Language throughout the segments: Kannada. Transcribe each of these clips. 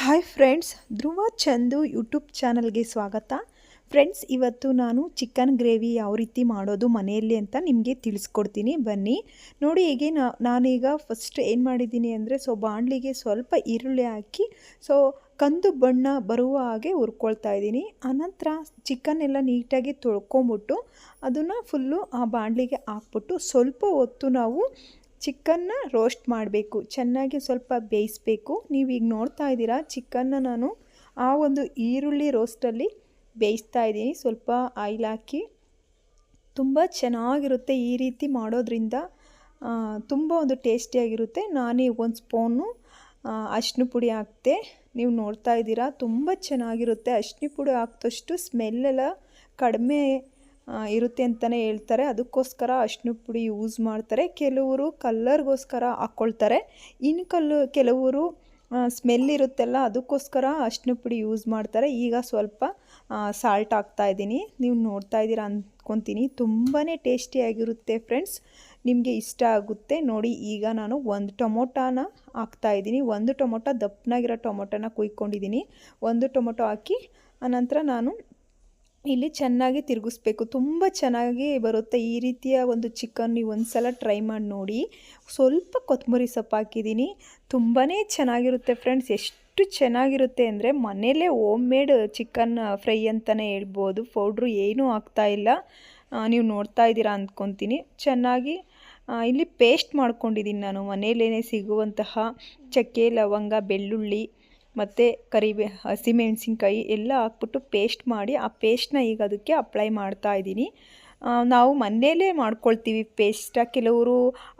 ಹಾಯ್ ಫ್ರೆಂಡ್ಸ್, ಧ್ರುವ ಚಂದು ಯೂಟ್ಯೂಬ್ ಚಾನಲ್ಗೆ ಸ್ವಾಗತ. ಫ್ರೆಂಡ್ಸ್, ಇವತ್ತು ನಾನು ಚಿಕನ್ ಗ್ರೇವಿ ಯಾವ ರೀತಿ ಮಾಡೋದು ಮನೆಯಲ್ಲಿ ಅಂತ ನಿಮಗೆ ತಿಳಿಸ್ಕೊಡ್ತೀನಿ. ಬನ್ನಿ ನೋಡಿ. ಹೀಗೆ ನಾನೀಗ ಫಸ್ಟ್ ಏನು ಮಾಡಿದ್ದೀನಿ ಅಂದರೆ, ಬಾಣಲಿಗೆ ಸ್ವಲ್ಪ ಈರುಳ್ಳಿ ಹಾಕಿ ಕಂದು ಬಣ್ಣ ಬರುವ ಹಾಗೆ ಹುರ್ಕೊಳ್ತಾ ಇದ್ದೀನಿ. ಆನಂತರ ಚಿಕನ್ ಎಲ್ಲ ನೀಟಾಗಿ ತೊಳ್ಕೊಂಬಿಟ್ಟು ಅದನ್ನು ಫುಲ್ಲು ಆ ಬಾಣಲಿಗೆ ಹಾಕ್ಬಿಟ್ಟು ಸ್ವಲ್ಪ ಹೊತ್ತು ನಾವು ಚಿಕನ್ನ ರೋಸ್ಟ್ ಮಾಡಬೇಕು. ಚೆನ್ನಾಗಿ ಸ್ವಲ್ಪ ಬೇಯಿಸಬೇಕು. ನೀವು ಈಗ ನೋಡ್ತಾ ಇದ್ದೀರಾ, ಚಿಕನ್ನ ನಾನು ಆ ಒಂದು ಈರುಳ್ಳಿ ರೋಸ್ಟಲ್ಲಿ ಬೇಯಿಸ್ತಾ ಇದ್ದೀನಿ. ಸ್ವಲ್ಪ ಆಯಿಲ್ ಹಾಕಿ ತುಂಬ ಚೆನ್ನಾಗಿರುತ್ತೆ. ಈ ರೀತಿ ಮಾಡೋದ್ರಿಂದ ತುಂಬ ಒಂದು ಟೇಸ್ಟಿಯಾಗಿರುತ್ತೆ. ನಾನೇ ಒಂದು ಸ್ಪೂನು ಅರಿಶಿನ ಪುಡಿ ಹಾಕ್ತೆ. ನೀವು ನೋಡ್ತಾ ಇದ್ದೀರಾ, ತುಂಬ ಚೆನ್ನಾಗಿರುತ್ತೆ. ಅರಿಶಿನ ಪುಡಿ ಹಾಕಿದಷ್ಟು ಸ್ಮೆಲ್ಲೆಲ್ಲ ಕಡಿಮೆ ಇರುತ್ತೆ ಅಂತಲೇ ಹೇಳ್ತಾರೆ. ಅದಕ್ಕೋಸ್ಕರ ಅರಿಶಿನ ಪುಡಿ ಯೂಸ್ ಮಾಡ್ತಾರೆ. ಕೆಲವರು ಕಲ್ಲರ್ಗೋಸ್ಕರ ಹಾಕ್ಕೊಳ್ತಾರೆ. ಇನ್ನು ಕೆಲವರು ಸ್ಮೆಲ್ ಇರುತ್ತಲ್ಲ, ಅದಕ್ಕೋಸ್ಕರ ಅರಿಶಿನ ಪುಡಿ ಯೂಸ್ ಮಾಡ್ತಾರೆ. ಈಗ ಸ್ವಲ್ಪ ಸಾಲ್ಟ್ ಹಾಕ್ತಾಯಿದ್ದೀನಿ. ನೀವು ನೋಡ್ತಾ ಇದ್ದೀರಾ ಅಂದ್ಕೊತೀನಿ. ತುಂಬಾ ಟೇಸ್ಟಿಯಾಗಿರುತ್ತೆ ಫ್ರೆಂಡ್ಸ್, ನಿಮಗೆ ಇಷ್ಟ ಆಗುತ್ತೆ ನೋಡಿ. ಈಗ ನಾನು ಒಂದು ಟೊಮೊಟೊನ ಹಾಕ್ತಾಯಿದ್ದೀನಿ. ಒಂದು ಟೊಮೊಟೊ, ದಪ್ಪನಾಗಿರೋ ಟೊಮೊಟೊನ ಕುಯ್ಕೊಂಡಿದ್ದೀನಿ. ಒಂದು ಟೊಮೊಟೊ ಹಾಕಿ ಆನಂತರ ನಾನು ಇಲ್ಲಿ ಚೆನ್ನಾಗಿ ತಿರುಗಿಸ್ಬೇಕು. ತುಂಬ ಚೆನ್ನಾಗಿ ಬರುತ್ತೆ ಈ ರೀತಿಯ ಒಂದು ಚಿಕನ್. ನೀವು ಒಂದು ಸಲ ಟ್ರೈ ಮಾಡಿ ನೋಡಿ. ಸ್ವಲ್ಪ ಕೊತ್ತಂಬರಿ ಸೊಪ್ಪು ಹಾಕಿದ್ದೀನಿ. ತುಂಬಾ ಚೆನ್ನಾಗಿರುತ್ತೆ ಫ್ರೆಂಡ್ಸ್. ಎಷ್ಟು ಚೆನ್ನಾಗಿರುತ್ತೆ ಅಂದರೆ, ಮನೆಯಲ್ಲೇ ಹೋಮ್ ಮೇಡ್ ಚಿಕನ್ ಫ್ರೈ ಅಂತಲೇ ಹೇಳ್ಬೋದು. ಪೌಡ್ರು ಏನೂ ಹಾಕ್ತಾಯಿಲ್ಲ. ನೀವು ನೋಡ್ತಾ ಇದ್ದೀರಾ ಅಂದ್ಕೊತೀನಿ. ಚೆನ್ನಾಗಿ ಇಲ್ಲಿ ಪೇಸ್ಟ್ ಮಾಡ್ಕೊಂಡಿದ್ದೀನಿ ನಾನು. ಮನೆಯಲ್ಲೇ ಸಿಗುವಂತಹ ಚಕ್ಕೆ, ಲವಂಗ, ಬೆಳ್ಳುಳ್ಳಿ ಮತ್ತು ಹಸಿಮೆಣಸಿನ್ಕಾಯಿ ಎಲ್ಲ ಹಾಕ್ಬಿಟ್ಟು ಪೇಸ್ಟ್ ಮಾಡಿ, ಆ ಪೇಸ್ಟ್ನ ಈಗ ಅದಕ್ಕೆ ಅಪ್ಲೈ ಮಾಡ್ತಾ ಇದ್ದೀನಿ. ನಾವು ಮನೆಯಲ್ಲೇ ಮಾಡ್ಕೊಳ್ತೀವಿ ಪೇಸ್ಟ. ಕೆಲವರು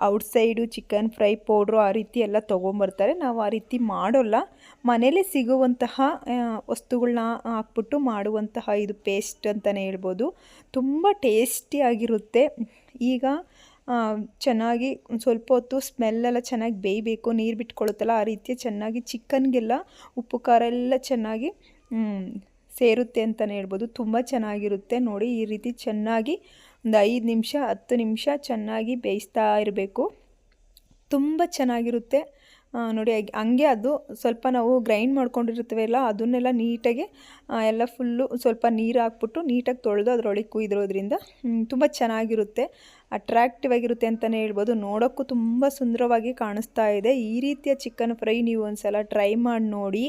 ಔಟ್ಸೈಡು ಚಿಕನ್ ಫ್ರೈ ಪೌಡ್ರು ಆ ರೀತಿ ಎಲ್ಲ ತೊಗೊಂಬರ್ತಾರೆ. ನಾವು ಆ ರೀತಿ ಮಾಡೋಲ್ಲ. ಮನೆಯಲ್ಲೇ ಸಿಗುವಂತಹ ವಸ್ತುಗಳನ್ನ ಹಾಕ್ಬಿಟ್ಟು ಮಾಡುವಂತಹ ಇದು ಪೇಸ್ಟ್ ಅಂತಲೇ ಹೇಳ್ಬೋದು. ತುಂಬ ಟೇಸ್ಟಿಯಾಗಿರುತ್ತೆ. ಈಗ ಚೆನ್ನಾಗಿ ಸ್ವಲ್ಪ ಹೊತ್ತು ಸ್ಮೆಲ್ಲೆಲ್ಲ ಚೆನ್ನಾಗಿ ಬೇಯಬೇಕು. ನೀರು ಬಿಟ್ಕೊಳ್ಳುತ್ತಲ್ಲ, ಆ ರೀತಿ ಚೆನ್ನಾಗಿ ಚಿಕನ್ಗೆಲ್ಲ ಉಪ್ಪು ಖಾರ ಎಲ್ಲ ಚೆನ್ನಾಗಿ ಸೇರುತ್ತೆ ಅಂತಲೇ ಹೇಳ್ಬೋದು. ತುಂಬ ಚೆನ್ನಾಗಿರುತ್ತೆ ನೋಡಿ. ಈ ರೀತಿ ಚೆನ್ನಾಗಿ ಒಂದು 5 ನಿಮಿಷ 10 ನಿಮಿಷ ಚೆನ್ನಾಗಿ ಬೇಯಿಸ್ತಾ ಇರಬೇಕು. ತುಂಬ ಚೆನ್ನಾಗಿರುತ್ತೆ ನೋಡಿ. ಹಂಗೆ ಅದು ಸ್ವಲ್ಪ ನಾವು ಗ್ರೈಂಡ್ ಮಾಡ್ಕೊಂಡಿರ್ತೀವಲ್ಲ, ಅದನ್ನೆಲ್ಲ ನೀಟಾಗಿ ಎಲ್ಲ ಫುಲ್ಲು ಸ್ವಲ್ಪ ನೀರು ಹಾಕ್ಬಿಟ್ಟು ನೀಟಾಗಿ ತೊಳೆದು ಅದರೊಳಗೆ ಕುಯ್ದಿರೋದ್ರಿಂದ ತುಂಬ ಚೆನ್ನಾಗಿರುತ್ತೆ. ಅಟ್ರಾಕ್ಟಿವ್ ಆಗಿರುತ್ತೆ ಅಂತಲೇ ಹೇಳ್ಬೋದು. ನೋಡೋಕ್ಕೂ ತುಂಬ ಸುಂದರವಾಗಿ ಕಾಣಿಸ್ತಾ ಇದೆ. ಈ ರೀತಿಯ ಚಿಕನ್ ಫ್ರೈ ನೀವು ಒಂದು ಸಲ ಟ್ರೈ ಮಾಡಿ ನೋಡಿ.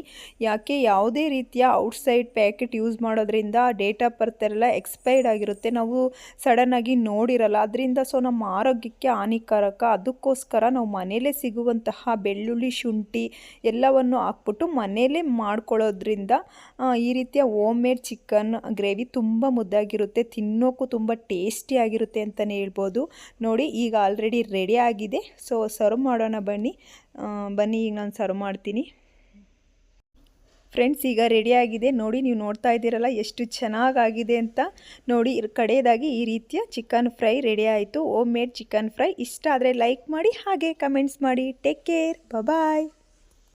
ಯಾಕೆ, ಯಾವುದೇ ರೀತಿಯ ಔಟ್ಸೈಡ್ ಪ್ಯಾಕೆಟ್ ಯೂಸ್ ಮಾಡೋದ್ರಿಂದ ಡೇಟ್ ಆಫ್ ಬರ್ತ್ ಎಲ್ಲ ಎಕ್ಸ್ಪೈರ್ಡ್ ಆಗಿರುತ್ತೆ. ನಾವು ಸಡನ್ನಾಗಿ ನೋಡಿರಲ್ಲ. ಅದರಿಂದ ನಮ್ಮ ಆರೋಗ್ಯಕ್ಕೆ ಹಾನಿಕಾರಕ. ಅದಕ್ಕೋಸ್ಕರ ನಾವು ಮನೆಯಲ್ಲೇ ಸಿಗುವಂತಹ ಬೆಳ್ಳುಳ್ಳಿ, ಶುಂಠಿ ಎಲ್ಲವನ್ನು ಹಾಕ್ಬಿಟ್ಟು ಮನೆಯಲ್ಲೇ ಮಾಡ್ಕೊಳ್ಳೋದ್ರಿಂದ ಈ ರೀತಿಯ ಹೋಮ್ ಮೇಡ್ ಚಿಕನ್ ಗ್ರೇವಿ ತುಂಬ ಮುದ್ದಾಗಿರುತ್ತೆ. ತಿನ್ನೋಕ್ಕೂ ತುಂಬ ಟೇಸ್ಟಿಯಾಗಿರುತ್ತೆ ಅಂತಲೇ ಹೇಳ್ಬೋದು ನೋಡಿ. ಈಗ ಆಲ್ರೆಡಿ ರೆಡಿ ಆಗಿದೆ. ಸರ್ವ್ ಮಾಡೋಣ ಬನ್ನಿ. ಈಗ ನಾನು ಸರ್ವ್ ಮಾಡ್ತೀನಿ ಫ್ರೆಂಡ್ಸ್. ಈಗ ರೆಡಿಯಾಗಿದೆ ನೋಡಿ. ನೀವು ನೋಡ್ತಾ ಇದ್ದೀರಲ್ಲ ಎಷ್ಟು ಚೆನ್ನಾಗಾಗಿದೆ ಅಂತ ನೋಡಿ. ಕಡೆಯದಾಗಿ ಈ ರೀತಿಯ ಚಿಕನ್ ಫ್ರೈ ರೆಡಿ ಆಯಿತು. Home made chicken fry. ಇಷ್ಟ ಆದರೆ ಲೈಕ್ ಮಾಡಿ, ಹಾಗೆ ಕಮೆಂಟ್ಸ್ ಮಾಡಿ. ಟೇಕ್ ಕೇರ್, ಬಾಯ್.